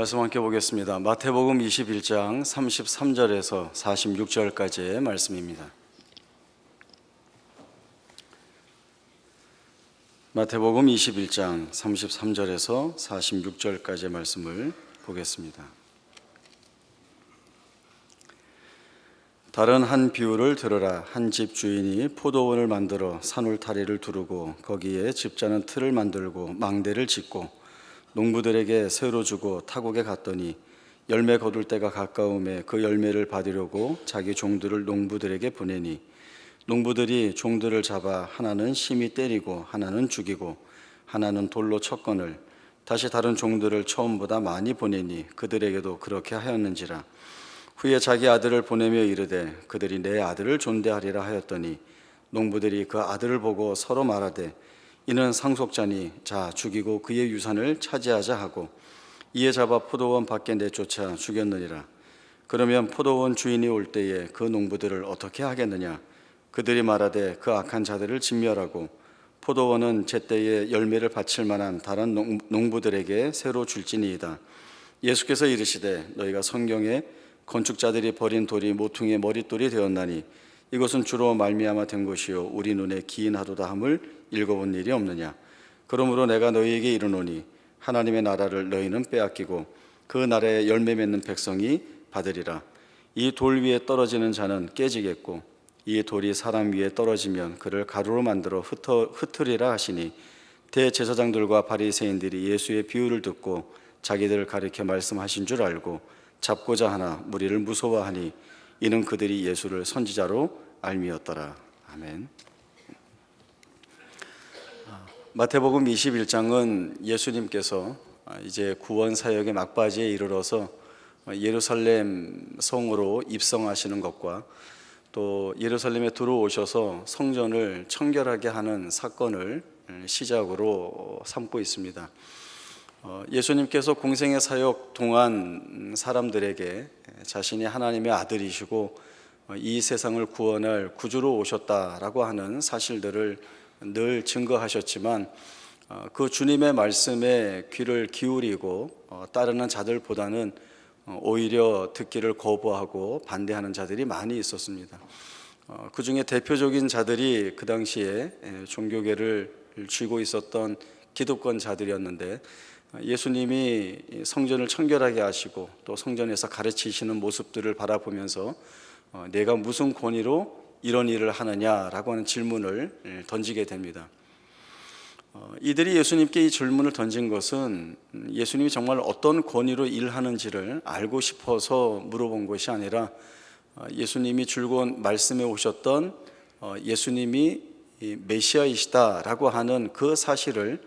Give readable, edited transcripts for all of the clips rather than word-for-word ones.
말씀 함께 보겠습니다. 마태복음 21장 33절에서 46절까지의 말씀입니다. 마태복음 21장 33절에서 46절까지의 말씀을 보겠습니다. 다른 한 비유를 들으라. 한 집 주인이 포도원을 만들어 산울타리를 두르고 거기에 집자는 틀을 만들고 망대를 짓고 농부들에게 새로 주고 타국에 갔더니 열매 거둘 때가 가까움에 그 열매를 받으려고 자기 종들을 농부들에게 보내니 농부들이 종들을 잡아 하나는 심히 때리고 하나는 죽이고 하나는 돌로 쳤거늘 다시 다른 종들을 처음보다 많이 보내니 그들에게도 그렇게 하였는지라. 후에 자기 아들을 보내며 이르되 그들이 내 아들을 존대하리라 하였더니 농부들이 그 아들을 보고 서로 말하되 이는 상속자니 자 죽이고 그의 유산을 차지하자 하고 이에 잡아 포도원 밖에 내쫓아 죽였느니라. 그러면 포도원 주인이 올 때에 그 농부들을 어떻게 하겠느냐? 그들이 말하되 그 악한 자들을 진멸하고 포도원은 제때에 열매를 바칠 만한 다른 농부들에게 새로 줄지니이다. 예수께서 이르시되 너희가 성경에 건축자들이 버린 돌이 모퉁이의 머릿돌이 되었나니 이것은 주로 말미암아 된 것이요 우리 눈에 기인하도다 함을 읽어본 일이 없느냐. 그러므로 내가 너희에게 이르노니 하나님의 나라를 너희는 빼앗기고 그 나라에 열매 맺는 백성이 받으리라. 이 돌 위에 떨어지는 자는 깨지겠고 이 돌이 사람 위에 떨어지면 그를 가루로 만들어 흩으리라 하시니 대제사장들과 바리새인들이 예수의 비유를 듣고 자기들을 가리켜 말씀하신 줄 알고 잡고자 하나 무리를 무서워하니 이는 그들이 예수를 선지자로 알미었더라. 아멘. 마태복음 21장은 예수님께서 이제 구원 사역의 막바지에 이르러서 예루살렘 성으로 입성하시는 것과 또 예루살렘에 들어오셔서 성전을 청결하게 하는 사건을 시작으로 삼고 있습니다. 예수님께서 공생의 사역 동안 사람들에게 자신이 하나님의 아들이시고 이 세상을 구원할 구주로 오셨다라고 하는 사실들을 늘 증거하셨지만 그 주님의 말씀에 귀를 기울이고 따르는 자들보다는 오히려 듣기를 거부하고 반대하는 자들이 많이 있었습니다. 그 중에 대표적인 자들이 그 당시에 종교계를 쥐고 있었던 기득권 자들이었는데 예수님이 성전을 청결하게 하시고 또 성전에서 가르치시는 모습들을 바라보면서 내가 무슨 권위로 이런 일을 하느냐라고 하는 질문을 던지게 됩니다. 이들이 예수님께 이 질문을 던진 것은 예수님이 정말 어떤 권위로 일하는지를 알고 싶어서 물어본 것이 아니라 예수님이 줄곧 말씀해 오셨던 예수님이 메시아이시다라고 하는 그 사실을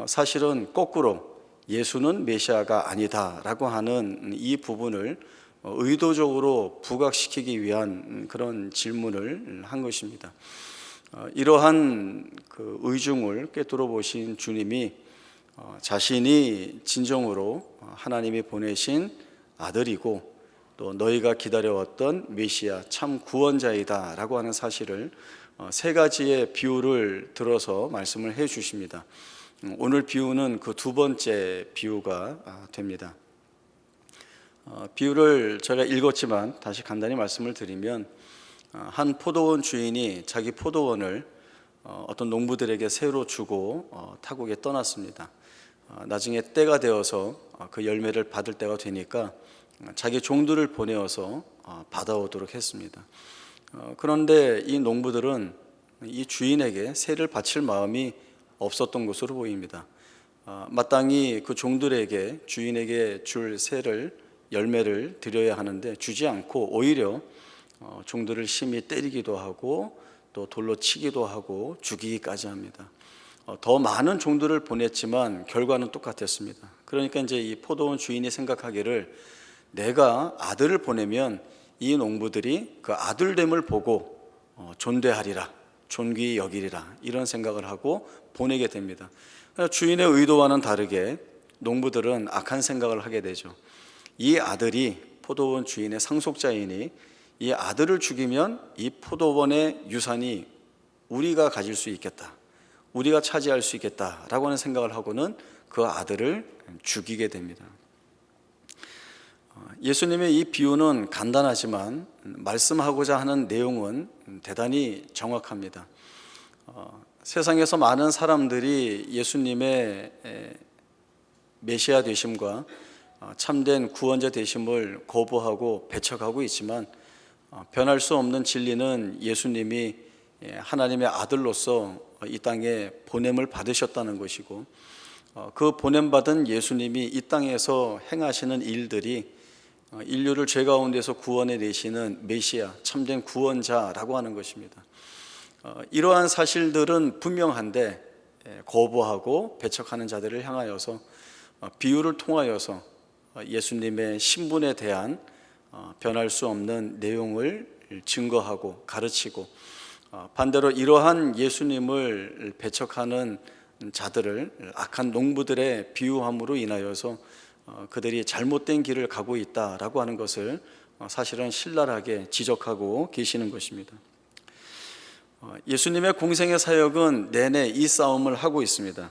사실은 거꾸로 예수는 메시아가 아니다라고 하는 이 부분을 의도적으로 부각시키기 위한 그런 질문을 한 것입니다. 이러한 그 의중을 꿰뚫어 보신 주님이 자신이 진정으로 하나님이 보내신 아들이고 또 너희가 기다려왔던 메시아 참 구원자이다 라고 하는 사실을 세 가지의 비유를 들어서 말씀을 해 주십니다. 오늘 비유는 그 두 번째 비유가 됩니다. 비유를 제가 읽었지만 다시 간단히 말씀을 드리면 한 포도원 주인이 자기 포도원을 어떤 농부들에게 새로 주고 타국에 떠났습니다. 나중에 때가 되어서 그 열매를 받을 때가 되니까 자기 종들을 보내어서 받아오도록 했습니다. 그런데 이 농부들은 이 주인에게 새를 바칠 마음이 없었던 것으로 보입니다. 마땅히 그 종들에게 주인에게 줄 새를 열매를 드려야 하는데 주지 않고 오히려 종들을 심히 때리기도 하고 또 돌로 치기도 하고 죽이기까지 합니다. 더 많은 종들을 보냈지만 결과는 똑같았습니다. 그러니까 이제 이 포도원 주인이 생각하기를 내가 아들을 보내면 이 농부들이 그 아들됨을 보고 존대하리라, 존귀히 여기리라 이런 생각을 하고 보내게 됩니다. 주인의 의도와는 다르게 농부들은 악한 생각을 하게 되죠. 이 아들이 포도원 주인의 상속자이니 이 아들을 죽이면 이 포도원의 유산이 우리가 가질 수 있겠다, 우리가 차지할 수 있겠다라고 하는 생각을 하고는 그 아들을 죽이게 됩니다. 예수님의 이 비유는 간단하지만 말씀하고자 하는 내용은 대단히 정확합니다. 세상에서 많은 사람들이 예수님의 메시아 되심과 참된 구원자 되심을 거부하고 배척하고 있지만 변할 수 없는 진리는 예수님이 하나님의 아들로서 이 땅에 보냄을 받으셨다는 것이고, 그 보냄받은 예수님이 이 땅에서 행하시는 일들이 인류를 죄 가운데서 구원해 내시는 메시아, 참된 구원자라고 하는 것입니다. 이러한 사실들은 분명한데 거부하고 배척하는 자들을 향하여서 비유를 통하여서 예수님의 신분에 대한 변할 수 없는 내용을 증거하고 가르치고, 반대로 이러한 예수님을 배척하는 자들을 악한 농부들의 비유함으로 인하여서 그들이 잘못된 길을 가고 있다라고 하는 것을 사실은 신랄하게 지적하고 계시는 것입니다. 예수님의 공생의 사역은 내내 이 싸움을 하고 있습니다.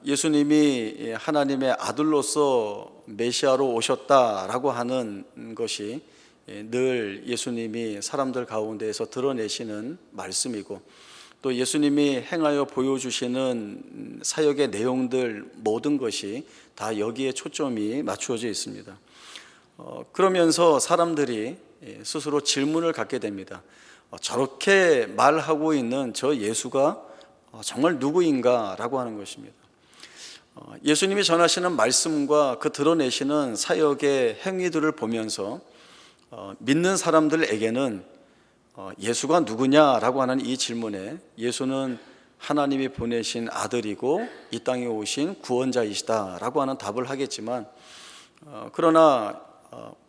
예수님이 하나님의 아들로서 메시아로 오셨다라고 하는 것이 늘 예수님이 사람들 가운데에서 드러내시는 말씀이고, 또 예수님이 행하여 보여주시는 사역의 내용들 모든 것이 다 여기에 초점이 맞추어져 있습니다. 그러면서 사람들이 스스로 질문을 갖게 됩니다. 저렇게 말하고 있는 저 예수가 정말 누구인가 라고 하는 것입니다. 예수님이 전하시는 말씀과 그 드러내시는 사역의 행위들을 보면서 믿는 사람들에게는 예수가 누구냐라고 하는 이 질문에 예수는 하나님이 보내신 아들이고 이 땅에 오신 구원자이시다라고 하는 답을 하겠지만, 그러나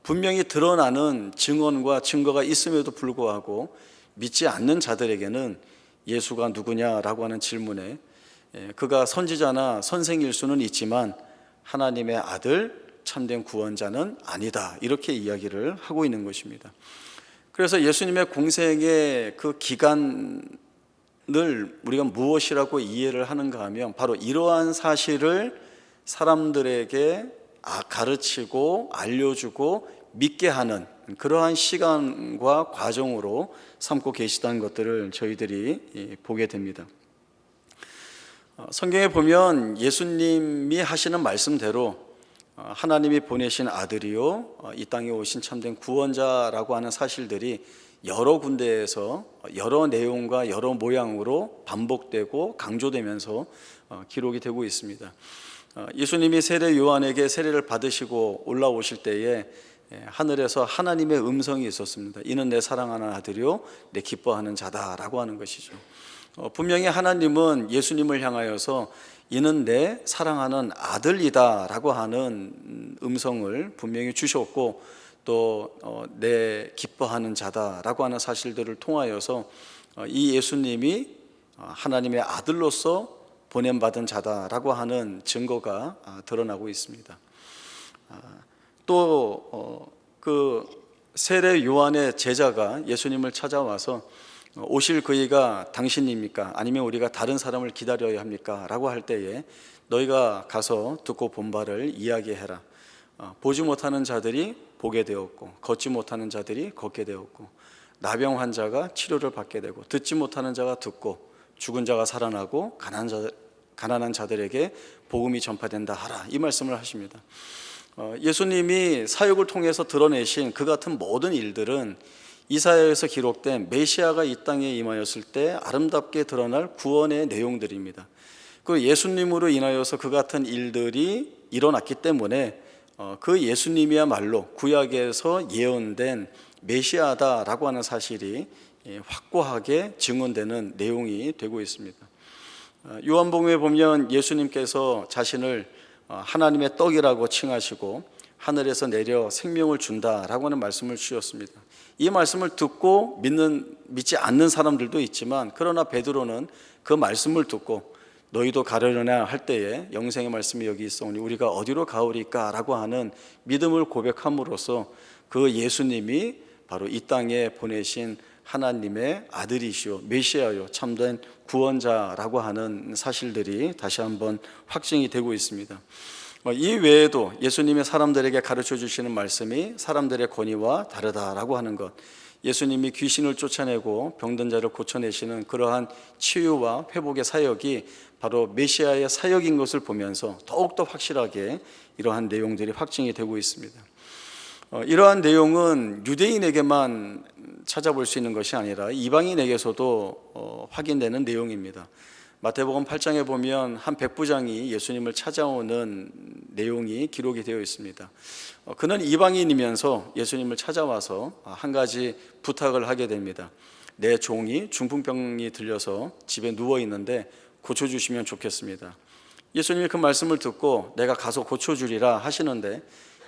분명히 드러나는 증언과 증거가 있음에도 불구하고 믿지 않는 자들에게는 예수가 누구냐라고 하는 질문에 그가 선지자나 선생일 수는 있지만 하나님의 아들 참된 구원자는 아니다, 이렇게 이야기를 하고 있는 것입니다. 그래서 예수님의 공생의 그 기간을 우리가 무엇이라고 이해를 하는가 하면 바로 이러한 사실을 사람들에게 가르치고 알려주고 믿게 하는 그러한 시간과 과정으로 삼고 계시다는 것들을 저희들이 보게 됩니다. 성경에 보면 예수님이 하시는 말씀대로 하나님이 보내신 아들이요 이 땅에 오신 참된 구원자라고 하는 사실들이 여러 군데에서 여러 내용과 여러 모양으로 반복되고 강조되면서 기록이 되고 있습니다. 예수님이 세례 요한에게 세례를 받으시고 올라오실 때에 하늘에서 하나님의 음성이 있었습니다. 이는 내 사랑하는 아들이요 내 기뻐하는 자다라고 하는 것이죠. 분명히 하나님은 예수님을 향하여서 이는 내 사랑하는 아들이다 라고 하는 음성을 분명히 주셨고, 또 내 기뻐하는 자다 라고 하는 사실들을 통하여서 이 예수님이 하나님의 아들로서 보냄받은 자다라고 하는 증거가 드러나고 있습니다. 또 그 세례 요한의 제자가 예수님을 찾아와서 오실 그이가 당신입니까? 아니면 우리가 다른 사람을 기다려야 합니까? 라고 할 때에 너희가 가서 듣고 본 바를 이야기해라. 보지 못하는 자들이 보게 되었고, 걷지 못하는 자들이 걷게 되었고, 나병 환자가 치료를 받게 되고, 듣지 못하는 자가 듣고, 죽은 자가 살아나고, 가난한 자들에게 복음이 전파된다 하라, 이 말씀을 하십니다. 예수님이 사역을 통해서 드러내신 그 같은 모든 일들은 이사야에서 기록된 메시아가 이 땅에 임하였을 때 아름답게 드러날 구원의 내용들입니다. 그 예수님으로 인하여서 그 같은 일들이 일어났기 때문에 그 예수님이야말로 구약에서 예언된 메시아다라고 하는 사실이 확고하게 증언되는 내용이 되고 있습니다. 요한복음에 보면 예수님께서 자신을 하나님의 떡이라고 칭하시고 하늘에서 내려 생명을 준다라고 하는 말씀을 주셨습니다. 이 말씀을 듣고 믿지 않는 사람들도 있지만, 그러나 베드로는 그 말씀을 듣고 너희도 가려느냐 할 때에 영생의 말씀이 여기 있사오니 우리가 어디로 가오리까 라고 하는 믿음을 고백함으로써 그 예수님이 바로 이 땅에 보내신 하나님의 아들이시오 메시아요 참된 구원자라고 하는 사실들이 다시 한번 확증이 되고 있습니다. 이 외에도 예수님이 사람들에게 가르쳐 주시는 말씀이 사람들의 권위와 다르다라고 하는 것, 예수님이 귀신을 쫓아내고 병든 자를 고쳐내시는 그러한 치유와 회복의 사역이 바로 메시아의 사역인 것을 보면서 더욱더 확실하게 이러한 내용들이 확증이 되고 있습니다. 이러한 내용은 유대인에게만 찾아볼 수 있는 것이 아니라 이방인에게서도 확인되는 내용입니다. 마태복음 8장에 보면 한 백부장이 예수님을 찾아오는 내용이 기록이 되어 있습니다. 그는 이방인이면서 예수님을 찾아와서 한 가지 부탁을 하게 됩니다. 내 종이 중풍병이 들려서 집에 누워 있는데 고쳐주시면 좋겠습니다. 예수님이 그 말씀을 듣고 내가 가서 고쳐주리라 하시는데,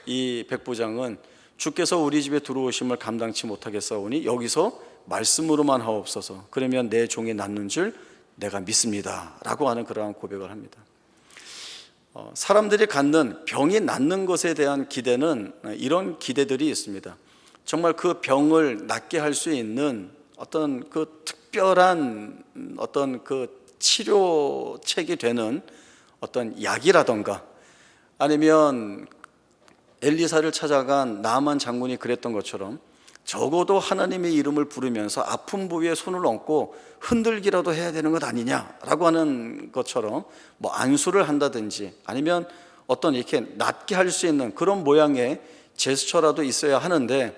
이 백부장은 주께서 우리 집에 들어오심을 감당치 못하겠사오니 여기서 말씀으로만 하옵소서, 그러면 내 종이 낫는 줄 내가 믿습니다 라고 하는 그러한 고백을 합니다. 사람들이 갖는 병이 낫는 것에 대한 기대는 이런 기대들이 있습니다. 정말 그 병을 낫게 할 수 있는 어떤 그 특별한 어떤 그 치료책이 되는 어떤 약이라던가, 아니면 엘리사를 찾아간 나아만 장군이 그랬던 것처럼 적어도 하나님의 이름을 부르면서 아픈 부위에 손을 얹고 흔들기라도 해야 되는 것 아니냐라고 하는 것처럼 뭐 안수를 한다든지 아니면 어떤 이렇게 낫게 할 수 있는 그런 모양의 제스처라도 있어야 하는데,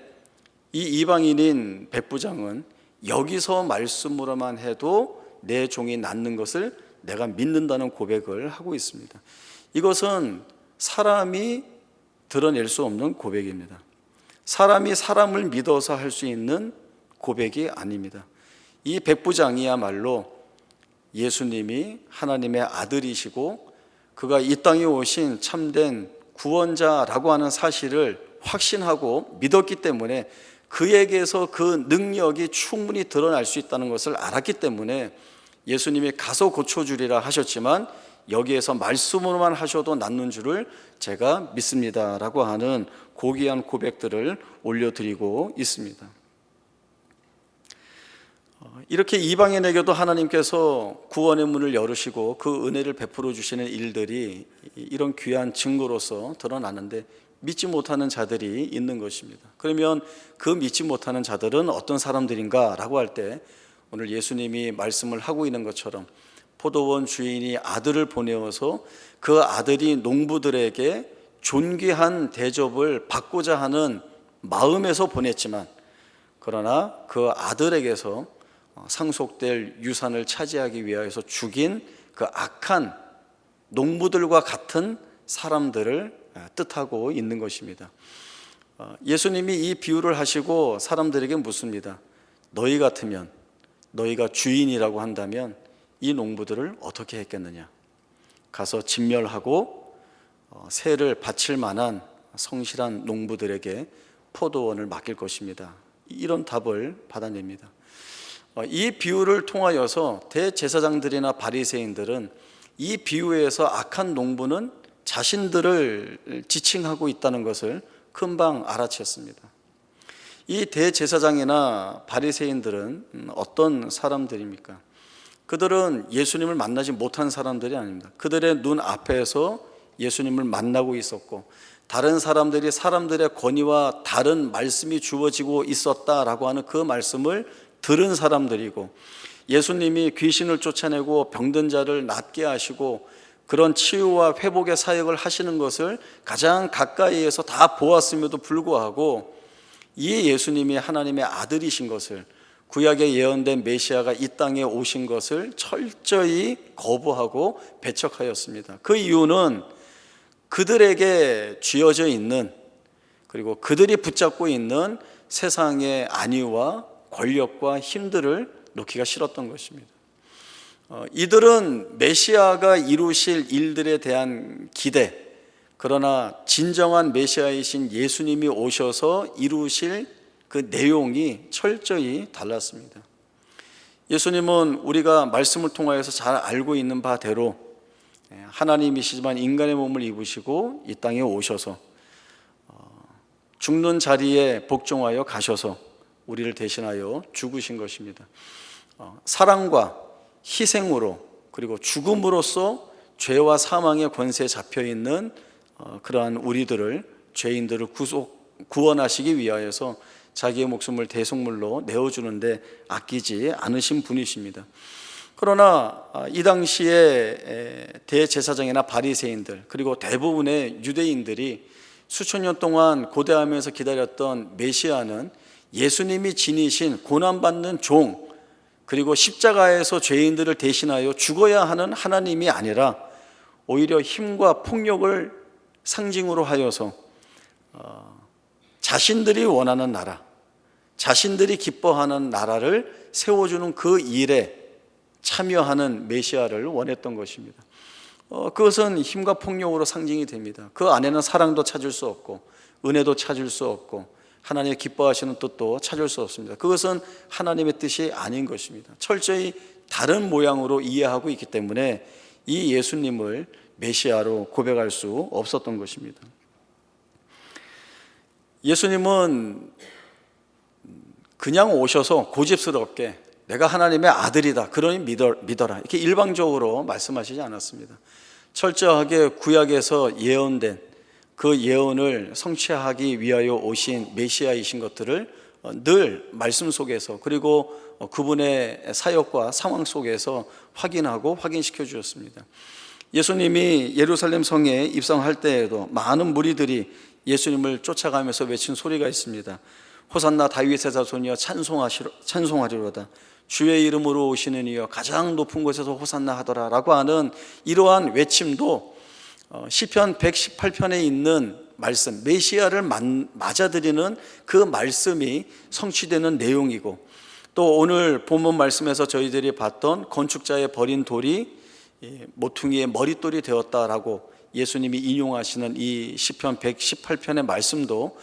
이 이방인인 백부장은 여기서 말씀으로만 해도 내 종이 낫는 것을 내가 믿는다는 고백을 하고 있습니다. 이것은 사람이 드러낼 수 없는 고백입니다. 사람이 사람을 믿어서 할 수 있는 고백이 아닙니다. 이 백부장이야말로 예수님이 하나님의 아들이시고 그가 이 땅에 오신 참된 구원자라고 하는 사실을 확신하고 믿었기 때문에, 그에게서 그 능력이 충분히 드러날 수 있다는 것을 알았기 때문에 예수님이 가서 고쳐주리라 하셨지만 여기에서 말씀으로만 하셔도 낫는 줄을 제가 믿습니다 라고 하는 고귀한 고백들을 올려드리고 있습니다. 이렇게 이방인에게도 하나님께서 구원의 문을 열으시고 그 은혜를 베풀어 주시는 일들이 이런 귀한 증거로서 드러나는데 믿지 못하는 자들이 있는 것입니다. 그러면 그 믿지 못하는 자들은 어떤 사람들인가 라고 할 때, 오늘 예수님이 말씀을 하고 있는 것처럼 포도원 주인이 아들을 보내어서 그 아들이 농부들에게 존귀한 대접을 받고자 하는 마음에서 보냈지만, 그러나 그 아들에게서 상속될 유산을 차지하기 위하여서 죽인 그 악한 농부들과 같은 사람들을 뜻하고 있는 것입니다. 예수님이 이 비유를 하시고 사람들에게 묻습니다. 너희 같으면, 너희가 주인이라고 한다면 이 농부들을 어떻게 했겠느냐? 가서 진멸하고 세를 바칠 만한 성실한 농부들에게 포도원을 맡길 것입니다. 이런 답을 받아냅니다. 이 비유를 통하여서 대제사장들이나 바리새인들은 이 비유에서 악한 농부는 자신들을 지칭하고 있다는 것을 금방 알아챘습니다. 이 대제사장이나 바리새인들은 어떤 사람들입니까? 그들은 예수님을 만나지 못한 사람들이 아닙니다. 그들의 눈 앞에서 예수님을 만나고 있었고, 다른 사람들이 사람들의 권위와 다른 말씀이 주어지고 있었다라고 하는 그 말씀을 들은 사람들이고, 예수님이 귀신을 쫓아내고 병든 자를 낫게 하시고 그런 치유와 회복의 사역을 하시는 것을 가장 가까이에서 다 보았음에도 불구하고 이 예수님이 하나님의 아들이신 것을, 구약에 예언된 메시아가 이 땅에 오신 것을 철저히 거부하고 배척하였습니다. 그 이유는 그들에게 쥐어져 있는, 그리고 그들이 붙잡고 있는 세상의 안위와 권력과 힘들을 놓기가 싫었던 것입니다. 이들은 메시아가 이루실 일들에 대한 기대, 그러나 진정한 메시아이신 예수님이 오셔서 이루실 그 내용이 철저히 달랐습니다. 예수님은 우리가 말씀을 통하여서 잘 알고 있는 바대로 하나님이시지만 인간의 몸을 입으시고 이 땅에 오셔서 죽는 자리에 복종하여 가셔서 우리를 대신하여 죽으신 것입니다. 사랑과 희생으로, 그리고 죽음으로써 죄와 사망의 권세에 잡혀있는 그러한 우리들을, 죄인들을 구원하시기 위하여서 자기의 목숨을 대속물로 내어주는데 아끼지 않으신 분이십니다. 그러나 이 당시에 대제사장이나 바리새인들, 그리고 대부분의 유대인들이 수천 년 동안 고대하면서 기다렸던 메시아는 예수님이 지니신 고난받는 종, 그리고 십자가에서 죄인들을 대신하여 죽어야 하는 하나님이 아니라 오히려 힘과 폭력을 상징으로 하여서 자신들이 원하는 나라, 자신들이 기뻐하는 나라를 세워주는 그 일에 참여하는 메시아를 원했던 것입니다. 그것은 힘과 폭력으로 상징이 됩니다. 그 안에는 사랑도 찾을 수 없고 은혜도 찾을 수 없고 하나님의 기뻐하시는 뜻도 찾을 수 없습니다. 그것은 하나님의 뜻이 아닌 것입니다. 철저히 다른 모양으로 이해하고 있기 때문에 이 예수님을 메시아로 고백할 수 없었던 것입니다. 예수님은 그냥 오셔서 고집스럽게 내가 하나님의 아들이다, 그러니 믿어라, 이렇게 일방적으로 말씀하시지 않았습니다. 철저하게 구약에서 예언된 그 예언을 성취하기 위하여 오신 메시아이신 것들을 늘 말씀 속에서, 그리고 그분의 사역과 상황 속에서 확인하고 확인시켜 주셨습니다. 예수님이 예루살렘 성에 입성할 때에도 많은 무리들이 예수님을 쫓아가면서 외친 소리가 있습니다. 호산나 다윗의 자손이여 찬송하리로다. 주의 이름으로 오시는 이여 가장 높은 곳에서 호산나 하더라 라고 하는 이러한 외침도 시편 118편에 있는 말씀, 메시아를 맞아들이는 그 말씀이 성취되는 내용이고, 또 오늘 본문 말씀에서 저희들이 봤던 건축자의 버린 돌이 모퉁이의 머릿돌이 되었다라고 예수님이 인용하시는 이 시편 118편의 말씀도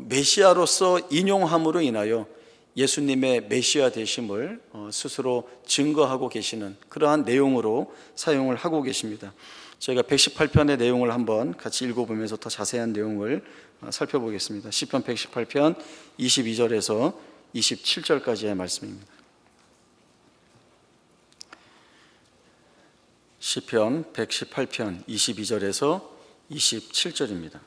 메시아로서 인용함으로 인하여 예수님의 메시아 되심을 스스로 증거하고 계시는 그러한 내용으로 사용을 하고 계십니다. 저희가 118편의 내용을 한번 같이 읽어보면서 더 자세한 내용을 살펴보겠습니다. 시편 118편 22절에서 27절까지의 말씀입니다. 시편 118편 22절에서 27절입니다.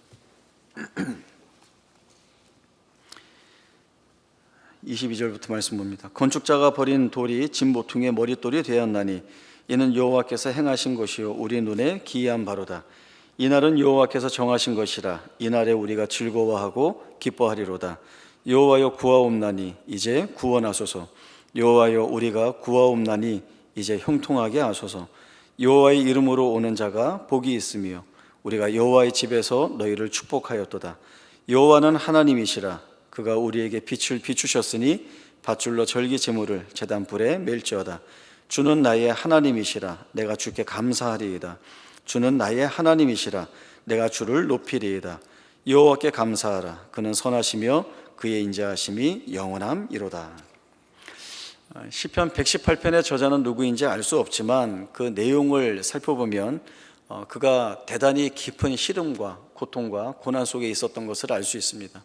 22절부터 말씀 봅니다. 건축자가 버린 돌이 진보퉁의 머릿돌이 되었나니 이는 여호와께서 행하신 것이요 우리 눈에 기이한 바로다. 이날은 여호와께서 정하신 것이라. 이날에 우리가 즐거워하고 기뻐하리로다. 여호와여 구하옵나니 이제 구원하소서. 여호와여 우리가 구하옵나니 이제 형통하게 하소서. 여호와의 이름으로 오는 자가 복이 있으며 우리가 여호와의 집에서 너희를 축복하였도다. 여호와는 하나님이시라. 그가 우리에게 빛을 비추셨으니 밧줄로 절기 제물을 제단불에 멜지어다. 주는 나의 하나님이시라. 내가 주께 감사하리이다. 주는 나의 하나님이시라. 내가 주를 높이리이다. 여호와께 감사하라. 그는 선하시며 그의 인자하심이 영원함이로다. 시편 118편의 저자는 누구인지 알 수 없지만 그 내용을 살펴보면 그가 대단히 깊은 시름과 고통과 고난 속에 있었던 것을 알 수 있습니다.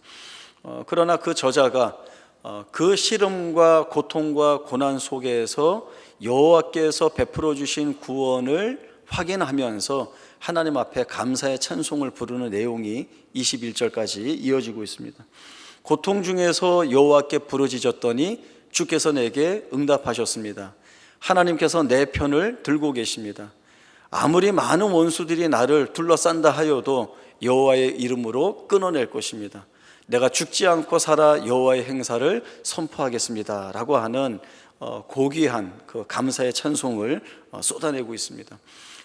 그러나 그 저자가 그 시름과 고통과 고난 속에서 여호와께서 베풀어 주신 구원을 확인하면서 하나님 앞에 감사의 찬송을 부르는 내용이 21절까지 이어지고 있습니다. 고통 중에서 여호와께 부르짖었더니 주께서 내게 응답하셨습니다. 하나님께서 내 편을 들고 계십니다. 아무리 많은 원수들이 나를 둘러싼다 하여도 여호와의 이름으로 끊어낼 것입니다. 내가 죽지 않고 살아 여호와의 행사를 선포하겠습니다 라고 하는 고귀한 그 감사의 찬송을 쏟아내고 있습니다.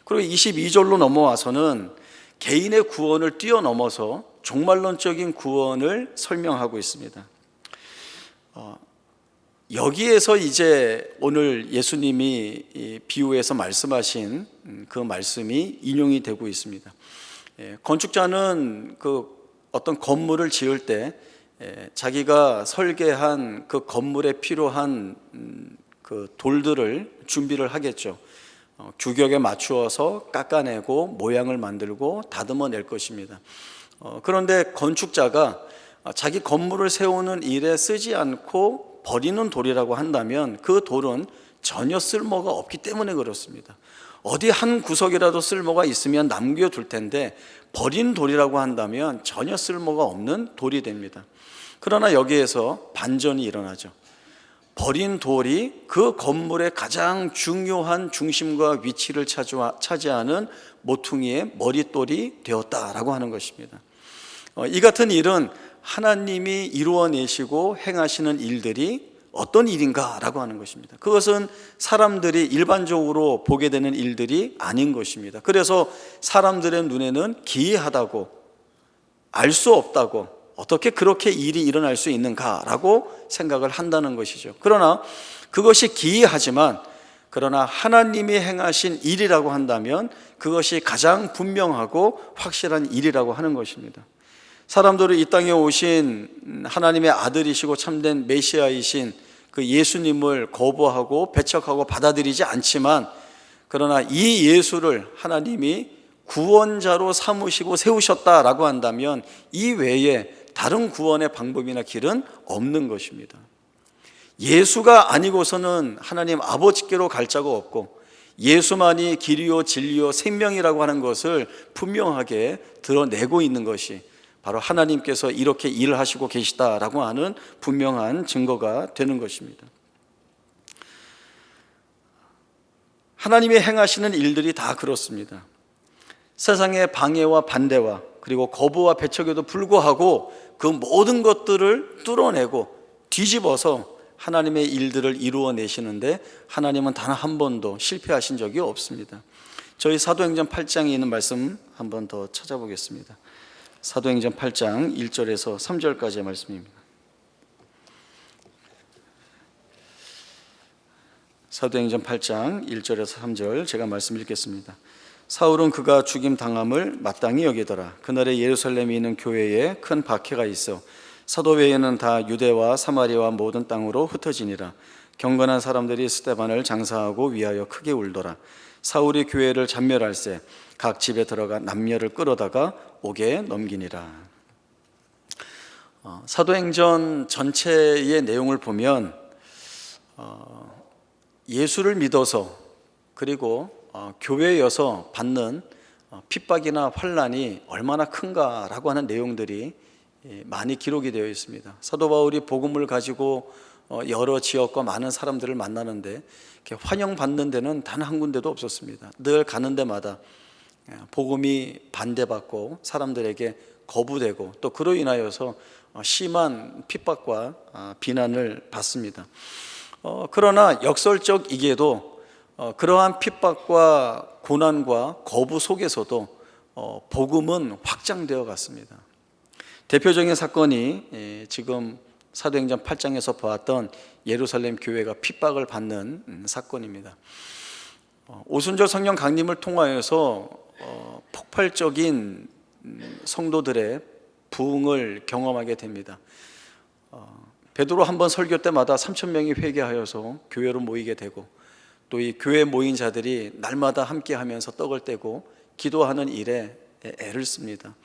그리고 22절로 넘어와서는 개인의 구원을 뛰어넘어서 종말론적인 구원을 설명하고 있습니다. 여기에서 이제 오늘 예수님이 비유해서 말씀하신 그 말씀이 인용이 되고 있습니다. 건축자는 그 어떤 건물을 지을 때 자기가 설계한 그 건물에 필요한 그 돌들을 준비를 하겠죠. 규격에 맞추어서 깎아내고 모양을 만들고 다듬어 낼 것입니다. 그런데 건축자가 자기 건물을 세우는 일에 쓰지 않고 버리는 돌이라고 한다면 그 돌은 전혀 쓸모가 없기 때문에 그렇습니다. 어디 한 구석이라도 쓸모가 있으면 남겨둘 텐데 버린 돌이라고 한다면 전혀 쓸모가 없는 돌이 됩니다. 그러나 여기에서 반전이 일어나죠. 버린 돌이 그 건물의 가장 중요한 중심과 위치를 차지하는 모퉁이의 머릿돌이 되었다라고 하는 것입니다. 이 같은 일은 하나님이 이루어내시고 행하시는 일들이 어떤 일인가라고 하는 것입니다. 그것은 사람들이 일반적으로 보게 되는 일들이 아닌 것입니다. 그래서 사람들의 눈에는 기이하다고, 알 수 없다고, 어떻게 그렇게 일이 일어날 수 있는가라고 생각을 한다는 것이죠. 그러나 그것이 기이하지만, 그러나 하나님이 행하신 일이라고 한다면 그것이 가장 분명하고 확실한 일이라고 하는 것입니다. 사람들은 이 땅에 오신 하나님의 아들이시고 참된 메시아이신 그 예수님을 거부하고 배척하고 받아들이지 않지만, 그러나 이 예수를 하나님이 구원자로 삼으시고 세우셨다라고 한다면 이 외에 다른 구원의 방법이나 길은 없는 것입니다. 예수가 아니고서는 하나님 아버지께로 갈 자가 없고, 예수만이 길이요 진리요 생명이라고 하는 것을 분명하게 드러내고 있는 것이 바로 하나님께서 이렇게 일을 하시고 계시다라고 하는 분명한 증거가 되는 것입니다. 하나님이 행하시는 일들이 다 그렇습니다. 세상의 방해와 반대와 그리고 거부와 배척에도 불구하고 그 모든 것들을 뚫어내고 뒤집어서 하나님의 일들을 이루어내시는데 하나님은 단 한 번도 실패하신 적이 없습니다. 저희 사도행전 8장에 있는 말씀 한 번 더 찾아보겠습니다. 사도행전 8장 1절에서 3절까지의 말씀입니다. 사도행전 8장 1절에서 3절 제가 말씀 읽겠습니다. 사울은 그가 죽임 당함을 마땅히 여기더라. 그날에 예루살렘에 있는 교회에 큰 박해가 있어 사도 외에는 다 유대와 사마리아와 모든 땅으로 흩어지니라. 경건한 사람들이 스데반을 장사하고 위하여 크게 울더라. 사울이 교회를 잔멸할세 각 집에 들어가 남녀를 끌어다가 옥에 넘기니라. 사도행전 전체의 내용을 보면 예수를 믿어서 그리고 교회여서 받는 핍박이나 환난이 얼마나 큰가라고 하는 내용들이 많이 기록이 되어 있습니다. 사도 바울이 복음을 가지고 여러 지역과 많은 사람들을 만나는데 환영받는 데는 단 한 군데도 없었습니다. 늘 가는 데마다 복음이 반대받고 사람들에게 거부되고 또 그로 인하여서 심한 핍박과 비난을 받습니다. 그러나 역설적이게도 그러한 핍박과 고난과 거부 속에서도 복음은 확장되어 갔습니다. 대표적인 사건이 지금 사도행전 8장에서 보았던 예루살렘 교회가 핍박을 받는 사건입니다. 오순절 성령 강림을 통하여서 폭발적인 성도들의 부흥을 경험하게 됩니다. 베드로 한 번 설교 때마다 3,000명이 회개하여서 교회로 모이게 되고, 또 이 교회 모인 자들이 날마다 함께 하면서 떡을 떼고 기도하는 일에 애를 씁니다.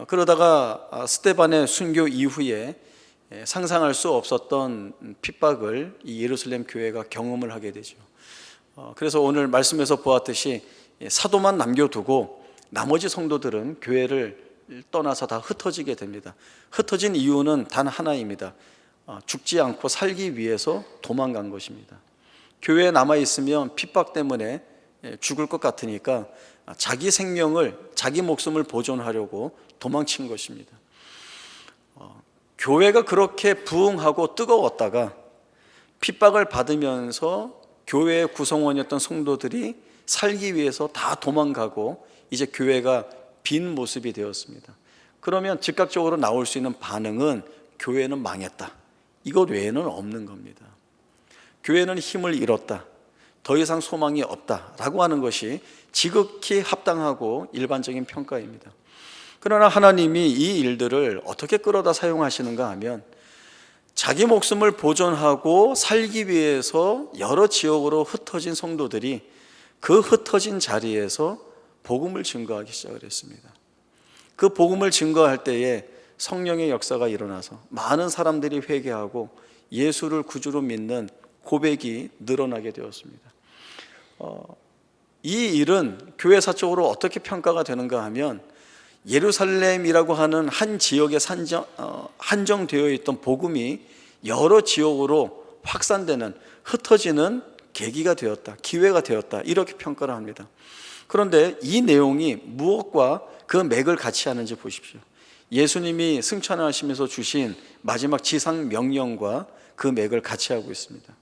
그러다가 스데반의 순교 이후에 상상할 수 없었던 핍박을 이 예루살렘 교회가 경험을 하게 되죠. 그래서 오늘 말씀에서 보았듯이 사도만 남겨두고 나머지 성도들은 교회를 떠나서 다 흩어지게 됩니다. 흩어진 이유는 단 하나입니다. 죽지 않고 살기 위해서 도망간 것입니다. 교회에 남아있으면 핍박 때문에 죽을 것 같으니까 자기 생명을, 자기 목숨을 보존하려고 도망친 것입니다. 교회가 그렇게 부흥하고 뜨거웠다가 핍박을 받으면서 교회의 구성원이었던 성도들이 살기 위해서 다 도망가고 이제 교회가 빈 모습이 되었습니다. 그러면 즉각적으로 나올 수 있는 반응은 교회는 망했다, 이것 외에는 없는 겁니다. 교회는 힘을 잃었다, 더 이상 소망이 없다라고 하는 것이 지극히 합당하고 일반적인 평가입니다. 그러나 하나님이 이 일들을 어떻게 끌어다 사용하시는가 하면, 자기 목숨을 보존하고 살기 위해서 여러 지역으로 흩어진 성도들이 그 흩어진 자리에서 복음을 증거하기 시작을 했습니다. 그 복음을 증거할 때에 성령의 역사가 일어나서 많은 사람들이 회개하고 예수를 구주로 믿는 고백이 늘어나게 되었습니다. 이 일은 교회사적으로 어떻게 평가가 되는가 하면, 예루살렘이라고 하는 한 지역에 한정되어 있던 복음이 여러 지역으로 확산되는, 흩어지는 계기가 되었다, 기회가 되었다, 이렇게 평가를 합니다. 그런데 이 내용이 무엇과 그 맥을 같이 하는지 보십시오. 예수님이 승천하시면서 주신 마지막 지상 명령과 그 맥을 같이 하고 있습니다.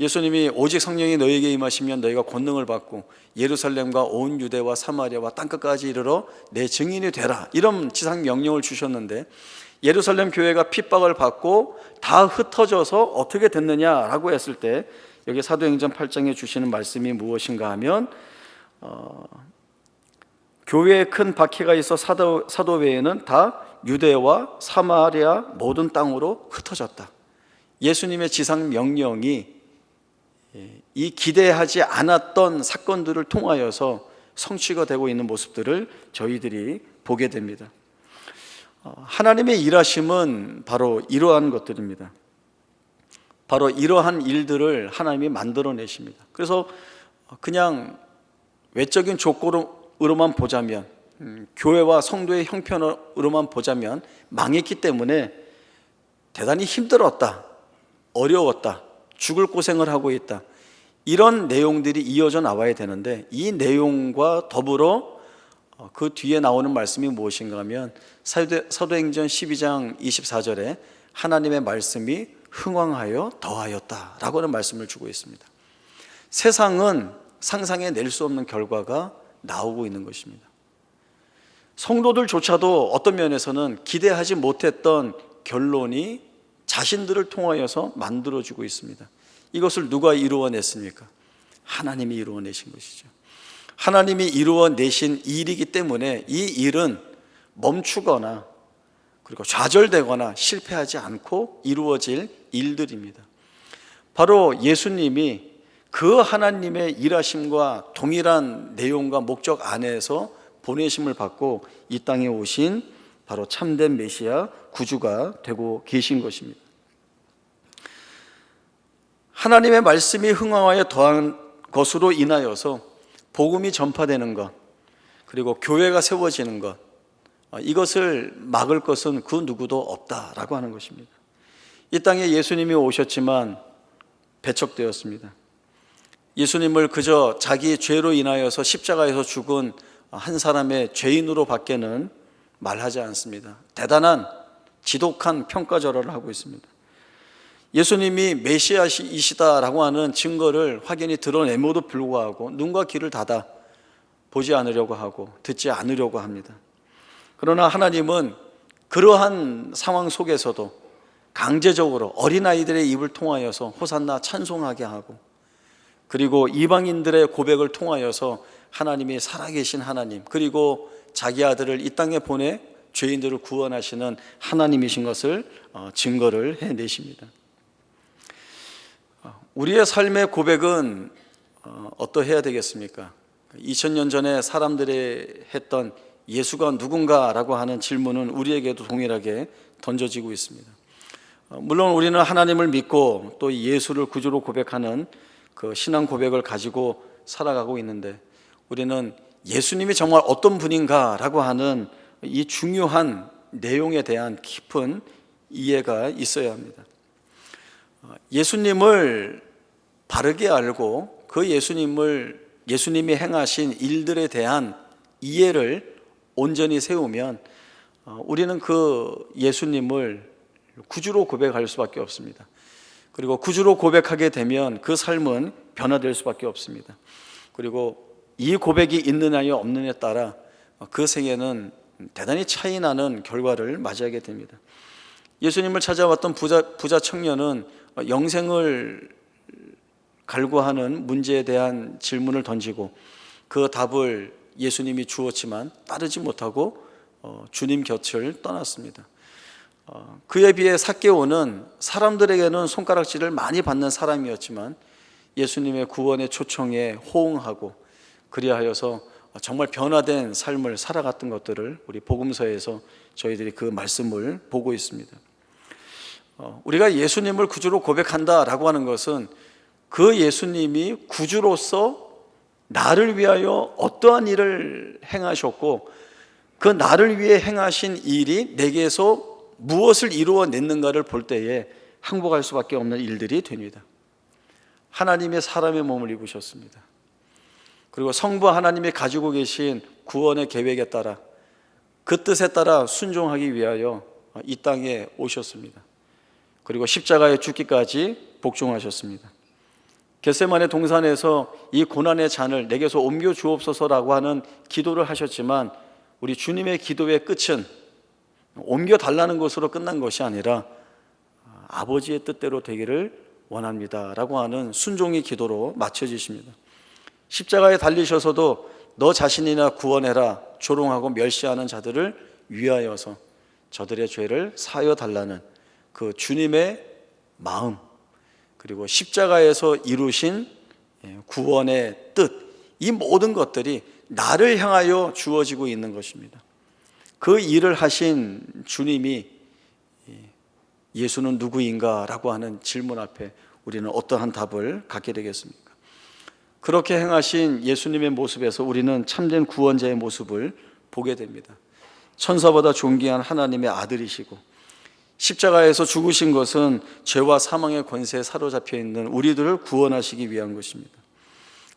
예수님이 오직 성령이 너희에게 임하시면 너희가 권능을 받고 예루살렘과 온 유대와 사마리아와 땅끝까지 이르러 내 증인이 되라, 이런 지상 명령을 주셨는데, 예루살렘 교회가 핍박을 받고 다 흩어져서 어떻게 됐느냐라고 했을 때, 여기 사도행전 8장에 주시는 말씀이 무엇인가 하면, 교회에 큰 박해가 있어 사도회에는 다 유대와 사마리아 모든 땅으로 흩어졌다. 예수님의 지상 명령이 이 기대하지 않았던 사건들을 통하여서 성취가 되고 있는 모습들을 저희들이 보게 됩니다. 하나님의 일하심은 바로 이러한 것들입니다. 바로 이러한 일들을 하나님이 만들어내십니다. 그래서 그냥 외적인 조건으로만 보자면, 교회와 성도의 형편으로만 보자면 망했기 때문에 대단히 힘들었다, 어려웠다, 죽을 고생을 하고 있다, 이런 내용들이 이어져 나와야 되는데, 이 내용과 더불어 그 뒤에 나오는 말씀이 무엇인가 하면, 사도행전 12장 24절에 하나님의 말씀이 흥왕하여 더하였다 라고 하는 말씀을 주고 있습니다. 세상은 상상해 낼 수 없는 결과가 나오고 있는 것입니다. 성도들조차도 어떤 면에서는 기대하지 못했던 결론이 자신들을 통하여서 만들어지고 있습니다. 이것을 누가 이루어냈습니까? 하나님이 이루어내신 것이죠. 하나님이 이루어내신 일이기 때문에 이 일은 멈추거나 그리고 좌절되거나 실패하지 않고 이루어질 일들입니다. 바로 예수님이 그 하나님의 일하심과 동일한 내용과 목적 안에서 보내심을 받고 이 땅에 오신 바로 참된 메시아 구주가 되고 계신 것입니다. 하나님의 말씀이 흥왕하여 더한 것으로 인하여서 복음이 전파되는 것, 그리고 교회가 세워지는 것, 이것을 막을 것은 그 누구도 없다라고 하는 것입니다. 이 땅에 예수님이 오셨지만 배척되었습니다. 예수님을 그저 자기 죄로 인하여서 십자가에서 죽은 한 사람의 죄인으로 밖에는 말하지 않습니다. 대단한 지독한 평가절하를 하고 있습니다. 예수님이 메시아이시다라고 하는 증거를 확연히 드러내모도 불구하고 눈과 귀를 닫아 보지 않으려고 하고 듣지 않으려고 합니다. 그러나 하나님은 그러한 상황 속에서도 강제적으로 어린아이들의 입을 통하여서 호산나 찬송하게 하고, 그리고 이방인들의 고백을 통하여서 하나님이 살아계신 하나님, 그리고 자기 아들을 이 땅에 보내 죄인들을 구원하시는 하나님이신 것을 증거를 해내십니다. 우리의 삶의 고백은 어떠해야 되겠습니까? 2000년 전에 사람들이 했던 예수가 누군가라고 하는 질문은 우리에게도 동일하게 던져지고 있습니다. 물론 우리는 하나님을 믿고 또 예수를 구주로 고백하는 그 신앙 고백을 가지고 살아가고 있는데, 우리는 예수님이 정말 어떤 분인가라고 하는 이 중요한 내용에 대한 깊은 이해가 있어야 합니다. 예수님을 바르게 알고 그 예수님이 행하신 일들에 대한 이해를 온전히 세우면 우리는 그 예수님을 구주로 고백할 수밖에 없습니다. 그리고 구주로 고백하게 되면 그 삶은 변화될 수밖에 없습니다. 그리고 이 고백이 있느냐요 없느냐에 따라 그 생애는 대단히 차이 나는 결과를 맞이하게 됩니다. 예수님을 찾아왔던 부자 청년은 영생을 갈구하는 문제에 대한 질문을 던지고 그 답을 예수님이 주었지만 따르지 못하고 주님 곁을 떠났습니다. 그에 비해 삭개오는 사람들에게는 손가락질을 많이 받는 사람이었지만 예수님의 구원의 초청에 호응하고 그리하여서 정말 변화된 삶을 살아갔던 것들을 우리 복음서에서 저희들이 그 말씀을 보고 있습니다. 우리가 예수님을 구주로 고백한다라고 하는 것은 그 예수님이 구주로서 나를 위하여 어떠한 일을 행하셨고 그 나를 위해 행하신 일이 내게서 무엇을 이루어냈는가를 볼 때에 항복할 수밖에 없는 일들이 됩니다. 하나님의 사람의 몸을 입으셨습니다. 그리고 성부 하나님이 가지고 계신 구원의 계획에 따라 그 뜻에 따라 순종하기 위하여 이 땅에 오셨습니다. 그리고 십자가에 죽기까지 복종하셨습니다. 겟세마네 동산에서 이 고난의 잔을 내게서 옮겨 주옵소서라고 하는 기도를 하셨지만 우리 주님의 기도의 끝은 옮겨 달라는 것으로 끝난 것이 아니라 아버지의 뜻대로 되기를 원합니다라고 하는 순종의 기도로 맞춰지십니다. 십자가에 달리셔서도 너 자신이나 구원해라 조롱하고 멸시하는 자들을 위하여서 저들의 죄를 사하여 달라는 그 주님의 마음, 그리고 십자가에서 이루신 구원의 뜻, 이 모든 것들이 나를 향하여 주어지고 있는 것입니다. 그 일을 하신 주님이 예수는 누구인가? 라고 하는 질문 앞에 우리는 어떠한 답을 갖게 되겠습니까? 그렇게 행하신 예수님의 모습에서 우리는 참된 구원자의 모습을 보게 됩니다. 천사보다 존귀한 하나님의 아들이시고 십자가에서 죽으신 것은 죄와 사망의 권세에 사로잡혀 있는 우리들을 구원하시기 위한 것입니다.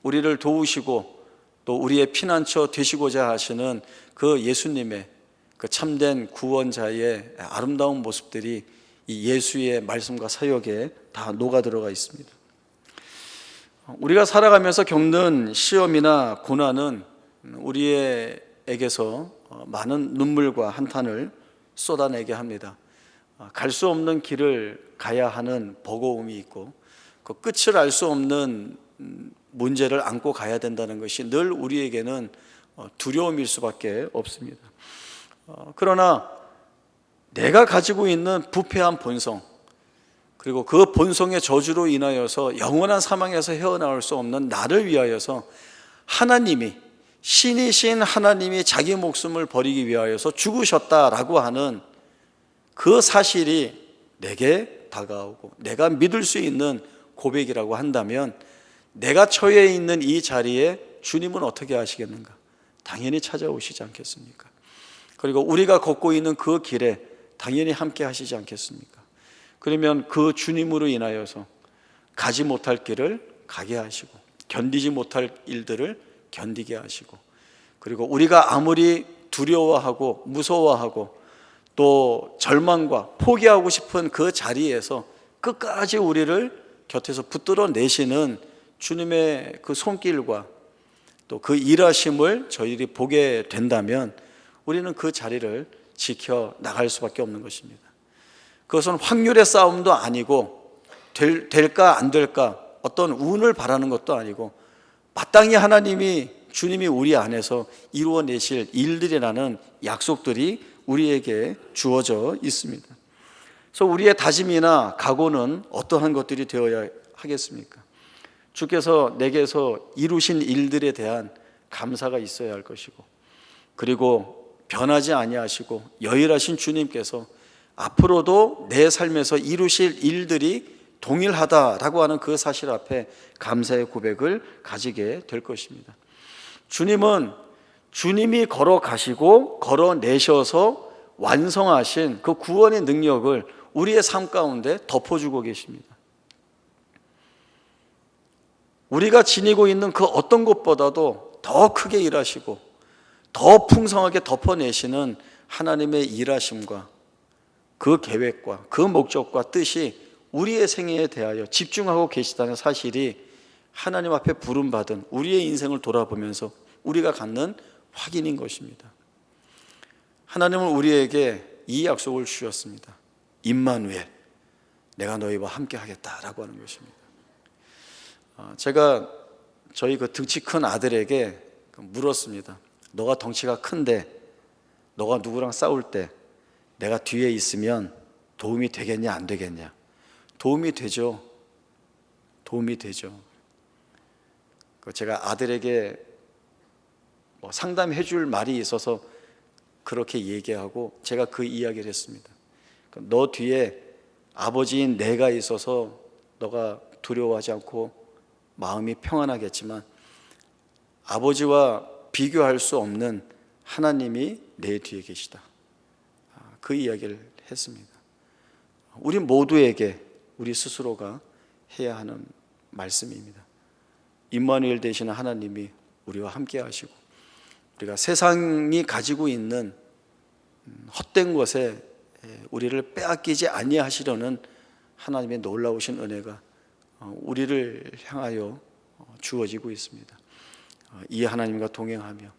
우리를 도우시고 또 우리의 피난처 되시고자 하시는 그 예수님의 그 참된 구원자의 아름다운 모습들이 이 예수의 말씀과 사역에 다 녹아 들어가 있습니다. 우리가 살아가면서 겪는 시험이나 고난은 우리에게서 많은 눈물과 한탄을 쏟아내게 합니다. 갈 수 없는 길을 가야 하는 버거움이 있고 그 끝을 알 수 없는 문제를 안고 가야 된다는 것이 늘 우리에게는 두려움일 수밖에 없습니다. 그러나 내가 가지고 있는 부패한 본성, 그리고 그 본성의 저주로 인하여서 영원한 사망에서 헤어나올 수 없는 나를 위하여서 하나님이, 신이신 하나님이 자기 목숨을 버리기 위하여서 죽으셨다라고 하는 그 사실이 내게 다가오고 내가 믿을 수 있는 고백이라고 한다면 내가 처해 있는 이 자리에 주님은 어떻게 하시겠는가? 당연히 찾아오시지 않겠습니까? 그리고 우리가 걷고 있는 그 길에 당연히 함께 하시지 않겠습니까? 그러면 그 주님으로 인하여서 가지 못할 길을 가게 하시고 견디지 못할 일들을 견디게 하시고, 그리고 우리가 아무리 두려워하고 무서워하고 또 절망과 포기하고 싶은 그 자리에서 끝까지 우리를 곁에서 붙들어 내시는 주님의 그 손길과 또 그 일하심을 저희들이 보게 된다면 우리는 그 자리를 지켜 나갈 수밖에 없는 것입니다. 그것은 확률의 싸움도 아니고 될까 안 될까 어떤 운을 바라는 것도 아니고 마땅히 하나님이, 주님이 우리 안에서 이루어내실 일들이라는 약속들이 우리에게 주어져 있습니다. 그래서 우리의 다짐이나 각오는 어떠한 것들이 되어야 하겠습니까? 주께서 내게서 이루신 일들에 대한 감사가 있어야 할 것이고, 그리고 변하지 아니하시고 여일하신 주님께서 앞으로도 내 삶에서 이루실 일들이 동일하다라고 하는 그 사실 앞에 감사의 고백을 가지게 될 것입니다. 주님은 주님이 걸어가시고 걸어내셔서 완성하신 그 구원의 능력을 우리의 삶 가운데 덮어주고 계십니다. 우리가 지니고 있는 그 어떤 것보다도 더 크게 일하시고 더 풍성하게 덮어내시는 하나님의 일하심과 그 계획과 그 목적과 뜻이 우리의 생애에 대하여 집중하고 계시다는 사실이 하나님 앞에 부름받은 우리의 인생을 돌아보면서 우리가 갖는 확인인 것입니다. 하나님은 우리에게 이 약속을 주셨습니다. 임마누엘, 내가 너희와 함께 하겠다라고 하는 것입니다. 제가 저희 그 덩치 큰 아들에게 물었습니다. 너가 덩치가 큰데 너가 누구랑 싸울 때 내가 뒤에 있으면 도움이 되겠냐 안 되겠냐? 도움이 되죠. 도움이 되죠. 제가 아들에게 상담해 줄 말이 있어서 그렇게 얘기하고 제가 그 이야기를 했습니다. 너 뒤에 아버지인 내가 있어서 너가 두려워하지 않고 마음이 평안하겠지만 아버지와 비교할 수 없는 하나님이 내 뒤에 계시다. 그 이야기를 했습니다. 우리 모두에게 우리 스스로가 해야 하는 말씀입니다. 임마누엘 되시는 하나님이 우리와 함께 하시고 우리가 세상이 가지고 있는 헛된 것에 우리를 빼앗기지 아니하시려는 하나님의 놀라우신 은혜가 우리를 향하여 주어지고 있습니다. 이 하나님과 동행하며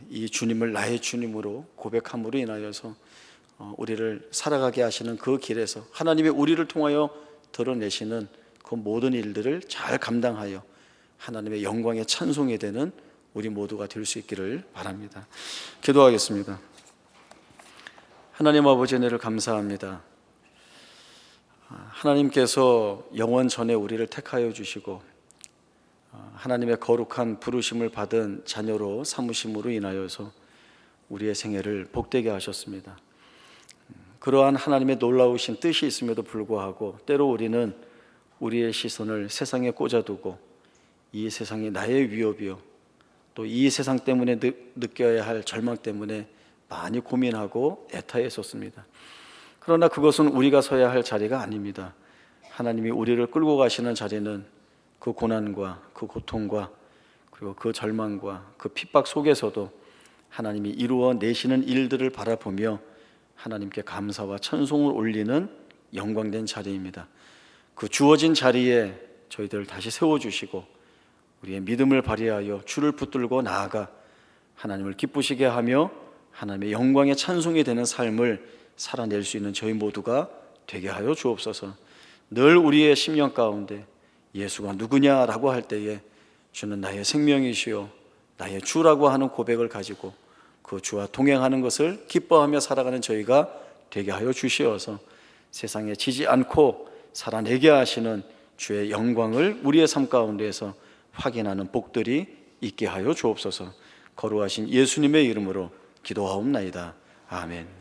이 주님을 나의 주님으로 고백함으로 인하여서 우리를 살아가게 하시는 그 길에서 하나님이 우리를 통하여 드러내시는 그 모든 일들을 잘 감당하여 하나님의 영광에 찬송이 되는 우리 모두가 될 수 있기를 바랍니다. 기도하겠습니다. 하나님 아버지 은혜를 감사합니다. 하나님께서 영원 전에 우리를 택하여 주시고 하나님의 거룩한 부르심을 받은 자녀로 삼으심으로 인하여서 우리의 생애를 복되게 하셨습니다. 그러한 하나님의 놀라우신 뜻이 있음에도 불구하고 때로 우리는 우리의 시선을 세상에 꽂아두고 이 세상이 나의 위협이요 또 이 세상 때문에 느껴야 할 절망 때문에 많이 고민하고 애타했었습니다. 그러나 그것은 우리가 서야 할 자리가 아닙니다. 하나님이 우리를 끌고 가시는 자리는 그 고난과 그 고통과 그리고 그 절망과 그 핍박 속에서도 하나님이 이루어 내시는 일들을 바라보며 하나님께 감사와 찬송을 올리는 영광된 자리입니다. 그 주어진 자리에 저희들을 다시 세워주시고 우리의 믿음을 발휘하여 주를 붙들고 나아가 하나님을 기쁘시게 하며 하나님의 영광의 찬송이 되는 삶을 살아낼 수 있는 저희 모두가 되게 하여 주옵소서. 늘 우리의 심령 가운데 예수가 누구냐라고 할 때에 주는 나의 생명이시요 나의 주라고 하는 고백을 가지고 그 주와 동행하는 것을 기뻐하며 살아가는 저희가 되게 하여 주시어서 세상에 지지 않고 살아내게 하시는 주의 영광을 우리의 삶 가운데에서 확인하는 복들이 있게 하여 주옵소서. 거룩하신 예수님의 이름으로 기도하옵나이다. 아멘.